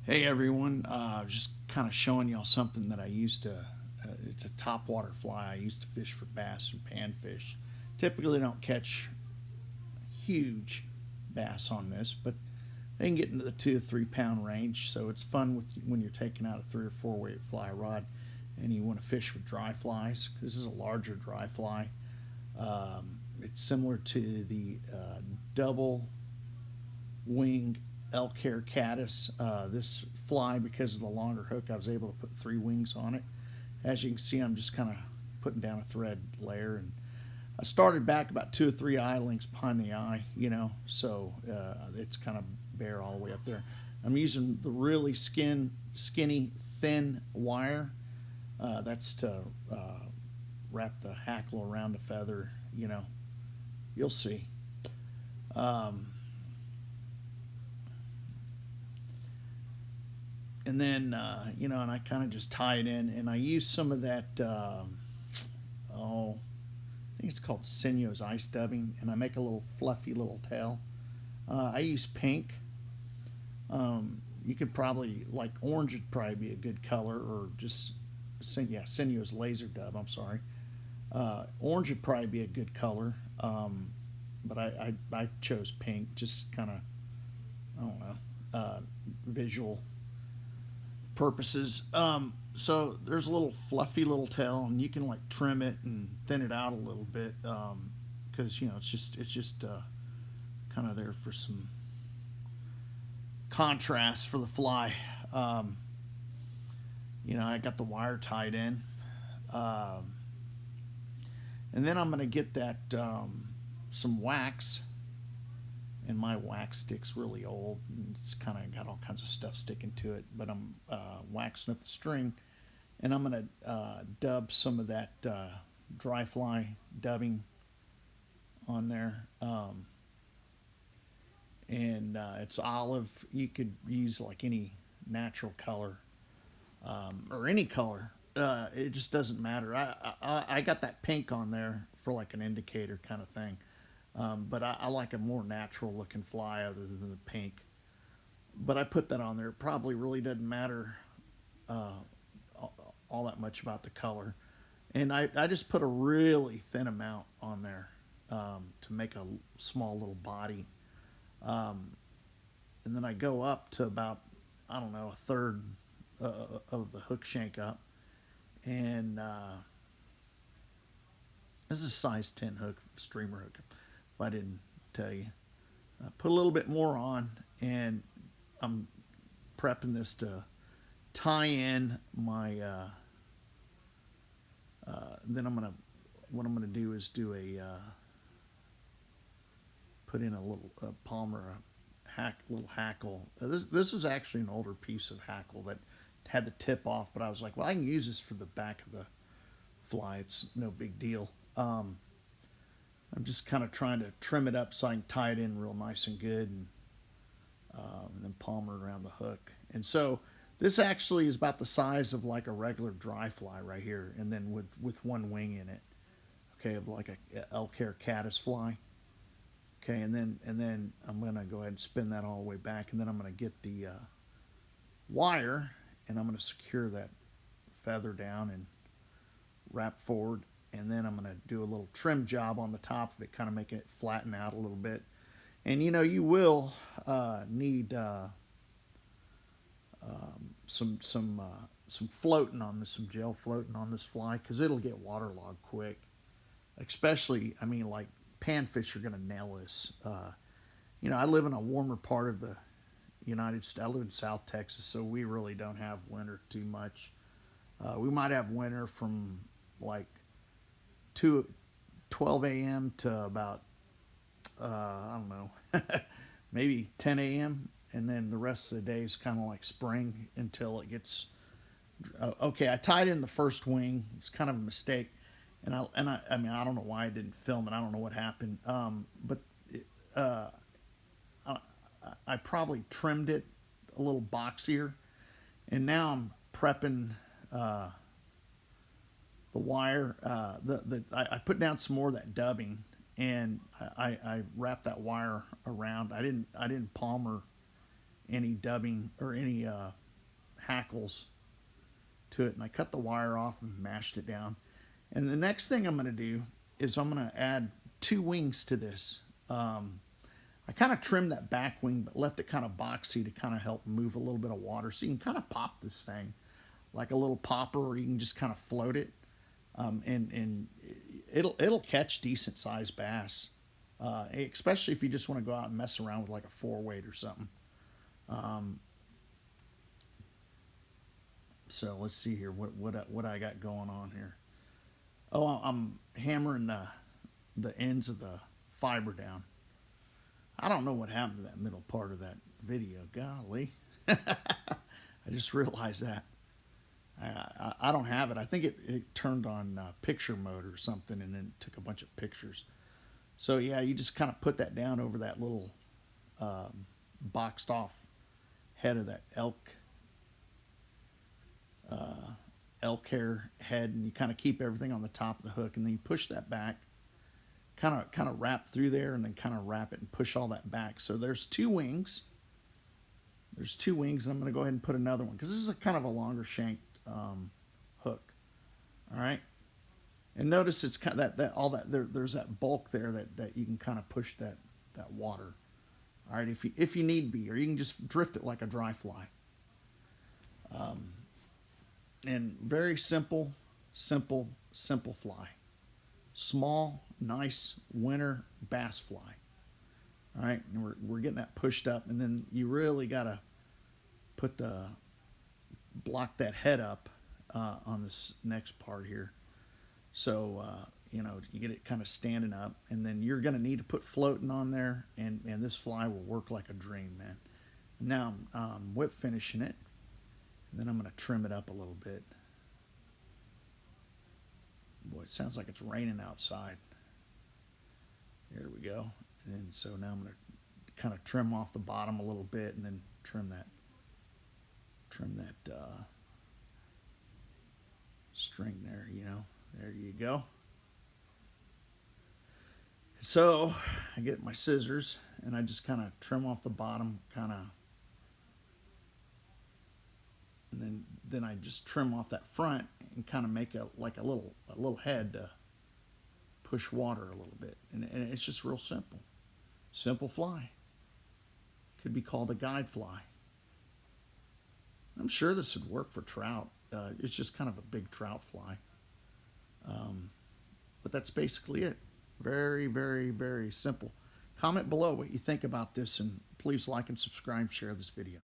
Hey everyone, just kind of showing y'all something that I used to. It's a topwater fly. I used to fish for bass and panfish. Typically, don't catch huge bass on this, but they can get into the 2 to 3 pound range. So it's fun when you're taking out a 3 or 4 weight fly rod and you want to fish with dry flies. This is a larger dry fly. It's similar to the double wing elk-hair caddis. This fly, because of the longer hook, I was able to put 3 wings on it. As you can see, I'm just kind of putting down a thread layer, and I started back about 2 or 3 eye lengths behind the eye, so it's kind of bare all the way up there. I'm using the really skinny, thin wire. That's to wrap the hackle around the feather. You'll see. Um, and then and I kind of just tie it in, and I use some of that. Oh, I think it's called Senyo's ice dubbing, and I make a little fluffy little tail. I use pink. You could probably like orange would probably be a good color, or just Senyo's laser dub. I'm sorry. Orange would probably be a good color, but I chose pink, just kind of I don't know visual purposes. So there's a little fluffy little tail, and you can like trim it and thin it out a little bit, because it's just kind of there for some contrast for the fly. Um, I got the wire tied in, um, and then I'm gonna get that some wax, and my wax stick's really old. And it's kind of got all kinds of stuff sticking to it, but I'm waxing up the string, and I'm gonna dub some of that dry fly dubbing on there. And it's olive. You could use like any natural color, or any color. It just doesn't matter. I got that pink on there for like an indicator kind of thing. But I like a more natural looking fly other than the pink. But I put that on there. It probably really doesn't matter uh, all that much about the color. And I just put a really thin amount on there, to make a small little body. Um, and then I go up to about, I don't know, a third of the hook shank up. And this is a size 10 hook, streamer hook, if I didn't tell you. Put a little bit more on, and I'm prepping this to tie in my. Then what I'm gonna do is do a put in a little palmer little hackle. This is actually an older piece of hackle that had the tip off, but I was like, well, I can use this for the back of the fly. It's no big deal. I'm just kind of trying to trim it up so I can tie it in real nice and good, and then palmer it around the hook. And so this actually is about the size of like a regular dry fly right here, and then with 1 wing in it. Okay, of like a elk hair caddisfly. Okay, and then I'm gonna go ahead and spin that all the way back, and then I'm gonna get the wire, and I'm gonna secure that feather down and wrap forward, and then I'm gonna do a little trim job on the top of it, kind of making it flatten out a little bit. And you will need some floating on this, some gel floating on this fly, because it'll get waterlogged quick. Especially, I mean, like panfish are gonna nail this. I live in a warmer part of the United States. I live in South Texas, so we really don't have winter too much. We might have winter from like 12 a.m. to about I don't know, maybe 10 a.m. And then the rest of the day is kind of like spring until it gets. Okay, I tied in the first wing. It's kind of a mistake, I mean, I don't know why I didn't film it. I don't know what happened. But uh, I, I probably trimmed it a little boxier, and now I'm prepping uh, the wire. I put down some more of that dubbing, and I wrapped that wire around. I didn't palmer any dubbing or any hackles to it. And I cut the wire off and mashed it down. And the next thing I'm going to do is I'm going to add 2 wings to this. I kind of trimmed that back wing, but left it kind of boxy to kind of help move a little bit of water. So you can kind of pop this thing like a little popper, or you can just kind of float it. And it'll catch decent sized bass, especially if you just want to go out and mess around with like a 4-weight or something. So let's see here what I got going on here. Oh, I'm hammering the ends of the fiber down. I don't know what happened to that middle part of that video. Golly, I just realized that. I don't have it. I think it turned on picture mode or something, and then took a bunch of pictures. So yeah, you just kind of put that down over that little boxed off head of that elk hair head, and you kind of keep everything on the top of the hook, and then you push that back, kind of wrap through there, and then kind of wrap it and push all that back. So there's 2 wings. There's 2 wings, and I'm going to go ahead and put another one because this is a kind of a longer shanked hook. All right, and notice it's kind of there's that bulk there that you can kind of push that water. All right, if you need be, or you can just drift it like a dry fly. And very simple fly. Small, nice winter bass fly. All right, and we're getting that pushed up, and then you really gotta block that head up on this next part here. So you get it kind of standing up, and then you're gonna need to put floating on there, and this fly will work like a dream, man. Now I'm whip finishing it, and then I'm gonna trim it up a little bit. Boy, it sounds like it's raining outside. There we go. And so now I'm going to kind of trim off the bottom a little bit, and then trim that string there, There you go. So I get my scissors, and I just kind of trim off the bottom, and then I just trim off that front and kind of make a little head to push water a little bit, and it's just real simple fly. Could be called a guide fly. I'm sure this would work for trout. It's just kind of a big trout fly, but that's basically it. Very, very, very simple. Comment below what you think about this, and please like and subscribe, share this video.